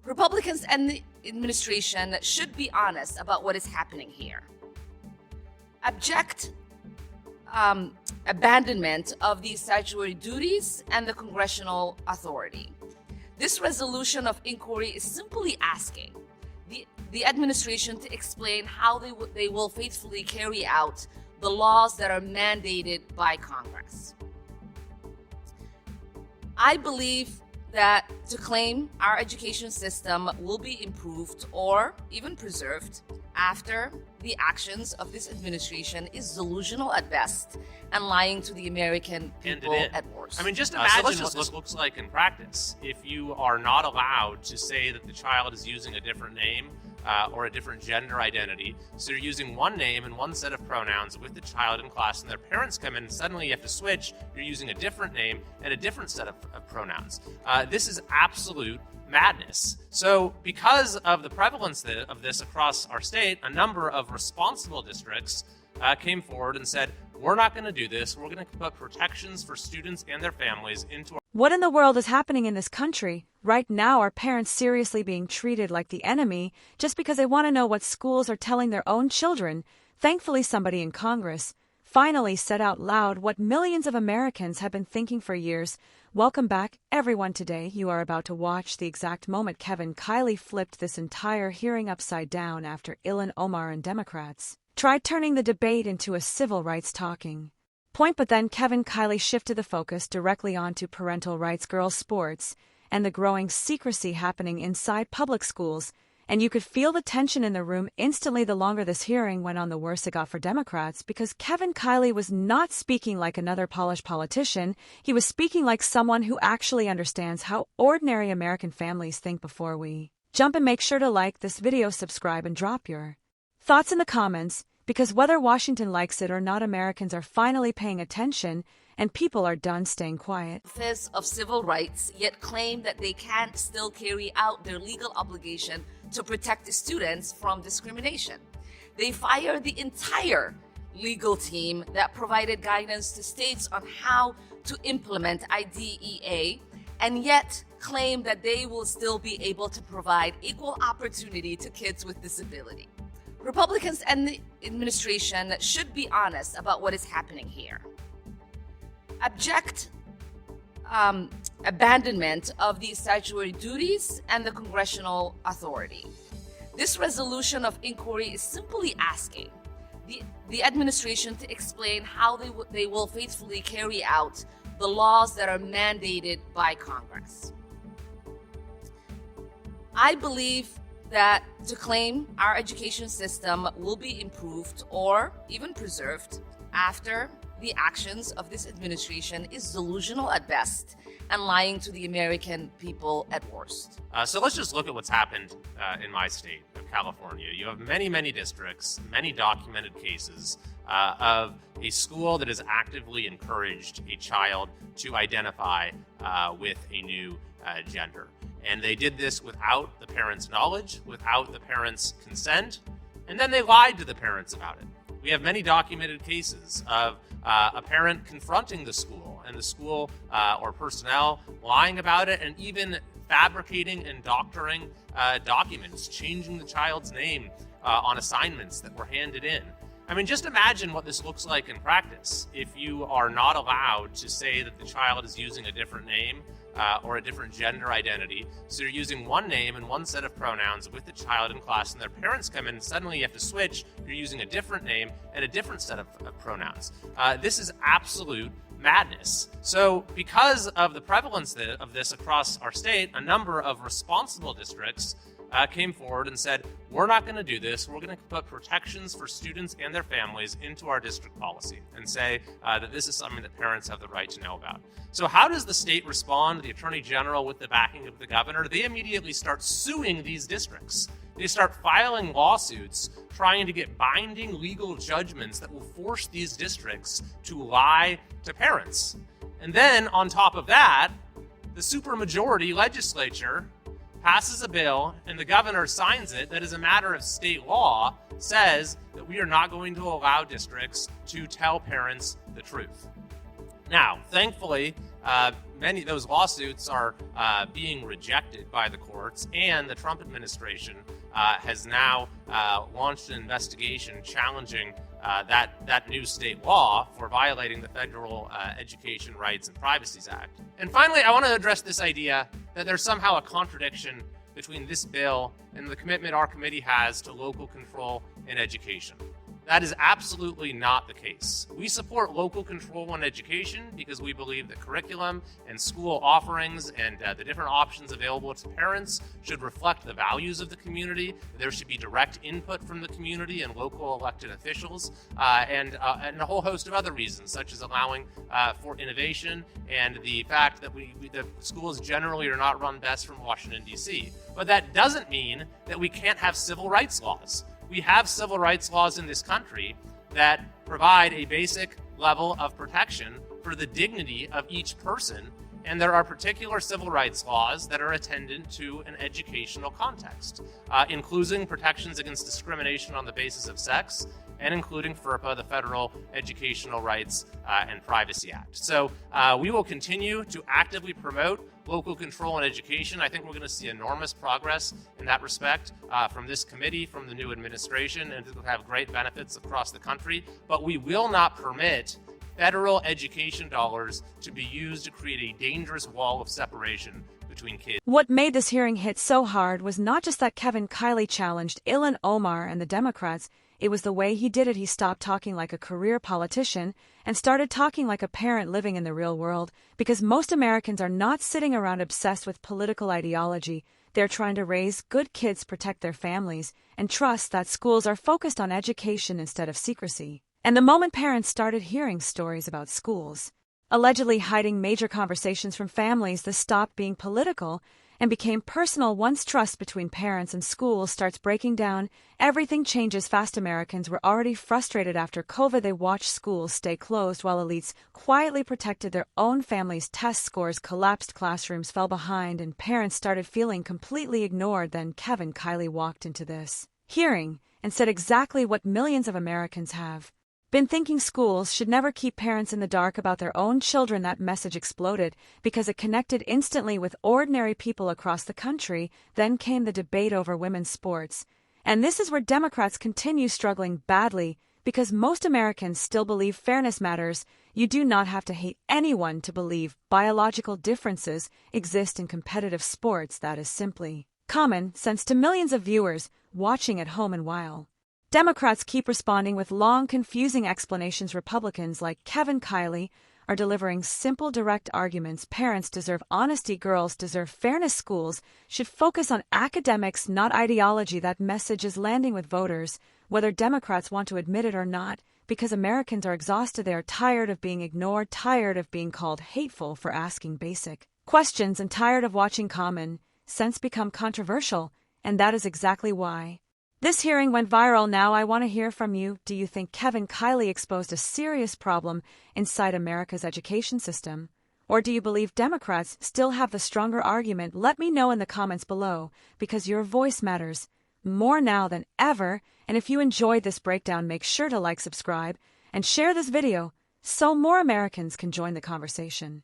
Republicans and the administration should be honest about what is happening here. Abject abandonment of the statutory duties and the congressional authority. This resolution of inquiry is simply asking the administration to explain how they will faithfully carry out the laws that are mandated by Congress. I believe that to claim our education system will be improved or even preserved after the actions of this administration is delusional at best and lying to the American people at worst. I mean, just imagine what this looks like in practice. If you are not allowed to say that the child is using a different name or a different gender identity, so you're using one name and one set of pronouns with the child in class, and their parents come in and suddenly you have to switch, you're using a different name and a different set of pronouns. This is absolute madness. So because of the prevalence of this across our state, a number of responsible districts came forward and said, we're not going to do this. We're going to put protections for students and their families into our... What in the world is happening in this country? Right now, are parents seriously being treated like the enemy just because they want to know what schools are telling their own children? Thankfully, somebody in Congress finally said out loud what millions of Americans have been thinking for years. Welcome back, everyone. Today, you are about to watch the exact moment Kevin Kiley flipped this entire hearing upside down after Ilhan Omar and Democrats tried turning the debate into a civil rights talking point, but then Kevin Kiley shifted the focus directly onto parental rights, girls' sports, and the growing secrecy happening inside public schools. And you could feel the tension in the room instantly the longer this hearing went on. The worse it got for Democrats, because Kevin Kiley was not speaking like another polished politician. He was speaking like someone who actually understands how ordinary American families think. Before we jump in, make sure to like this video, subscribe, and drop your thoughts in the comments, because whether Washington likes it or not, Americans are finally paying attention and people are done staying quiet. Office of Civil Rights yet claim that they can't still carry out their legal obligation to protect the students from discrimination. They fired the entire legal team that provided guidance to states on how to implement IDEA, and yet claim that they will still be able to provide equal opportunity to kids with disability. Republicans and the administration should be honest about what is happening here. Abject abandonment of the statutory duties and the congressional authority. This resolution of inquiry is simply asking the administration to explain how they will faithfully carry out the laws that are mandated by Congress. I believe that to claim our education system will be improved or even preserved after the actions of this administration is delusional at best and lying to the American people at worst. So let's just look at what's happened in my state of California. You have many, many districts, many documented cases of a school that has actively encouraged a child to identify with a new gender. And they did this without the parents' knowledge, without the parents' consent, and then they lied to the parents about it. We have many documented cases of a parent confronting the school and the school or personnel lying about it, and even fabricating and doctoring documents, changing the child's name on assignments that were handed in. I mean, just imagine what this looks like in practice. If you are not allowed to say that the child is using a different name or a different gender identity, so you're using one name and one set of pronouns with the child in class, and their parents come in and suddenly you have to switch, you're using a different name and a different set of pronouns. This is absolute madness. So because of the prevalence of this across our state, a number of responsible districts came forward and said, we're not going to do this. We're going to put protections for students and their families into our district policy and say that this is something that parents have the right to know about. So how does the state respond? The Attorney General, with the backing of the governor, they immediately start suing these districts. They start filing lawsuits trying to get binding legal judgments that will force these districts to lie to parents. And then on top of that, the supermajority legislature passes a bill and the governor signs it that, as a matter of state law, says that we are not going to allow districts to tell parents the truth. Now, thankfully, those lawsuits are being rejected by the courts, and the Trump administration has now launched an investigation challenging that new state law for violating the Federal Education Rights and Privacies Act. And finally, I want to address this idea that there's somehow a contradiction between this bill and the commitment our committee has to local control in education. That is absolutely not the case. We support local control in education because we believe that curriculum and school offerings and the different options available to parents should reflect the values of the community. There should be direct input from the community and local elected officials, and a whole host of other reasons, such as allowing for innovation and the fact that the schools generally are not run best from Washington, D.C. But that doesn't mean that we can't have civil rights laws. We have civil rights laws in this country that provide a basic level of protection for the dignity of each person, and there are particular civil rights laws that are attendant to an educational context, including protections against discrimination on the basis of sex, and including FERPA, the Federal Educational Rights and Privacy Act. So we will continue to actively promote local control in education. I think we're going to see enormous progress in that respect from this committee, from the new administration, and it will have great benefits across the country. But we will not permit federal education dollars to be used to create a dangerous wall of separation between kids. What made this hearing hit so hard was not just that Kevin Kiley challenged Ilhan Omar and the Democrats. It was the way he did it. He stopped talking like a career politician and started talking like a parent living in the real world, because most Americans are not sitting around obsessed with political ideology. They're trying to raise good kids, protect their families, and trust that schools are focused on education instead of secrecy. And the moment parents started hearing stories about schools allegedly hiding major conversations from families, this stopped being political and became personal. Once trust between parents and schools starts breaking down, everything changes fast. Americans were already frustrated after COVID. They watched schools stay closed while elites quietly protected their own families. Test scores collapsed, classrooms fell behind, and parents started feeling completely ignored. Then Kevin Kiley walked into this hearing and said exactly what millions of Americans have been thinking: schools should never keep parents in the dark about their own children. That message exploded because it connected instantly with ordinary people across the country. Then came the debate over women's sports. And this is where Democrats continue struggling badly, because most Americans still believe fairness matters. You do not have to hate anyone to believe biological differences exist in competitive sports. That is simply common sense to millions of viewers watching at home. And while Democrats keep responding with long, confusing explanations, Republicans like Kevin Kiley are delivering simple, direct arguments. Parents deserve honesty. Girls deserve fairness. Schools should focus on academics, not ideology. That message is landing with voters, whether Democrats want to admit it or not, because Americans are exhausted. They are tired of being ignored, tired of being called hateful for asking basic questions, and tired of watching common sense become controversial. And that is exactly why this hearing went viral. Now I want to hear from you. Do you think Kevin Kiley exposed a serious problem inside America's education system? Or do you believe Democrats still have the stronger argument? Let me know in the comments below, because your voice matters more now than ever. And if you enjoyed this breakdown, make sure to like, subscribe, and share this video so more Americans can join the conversation.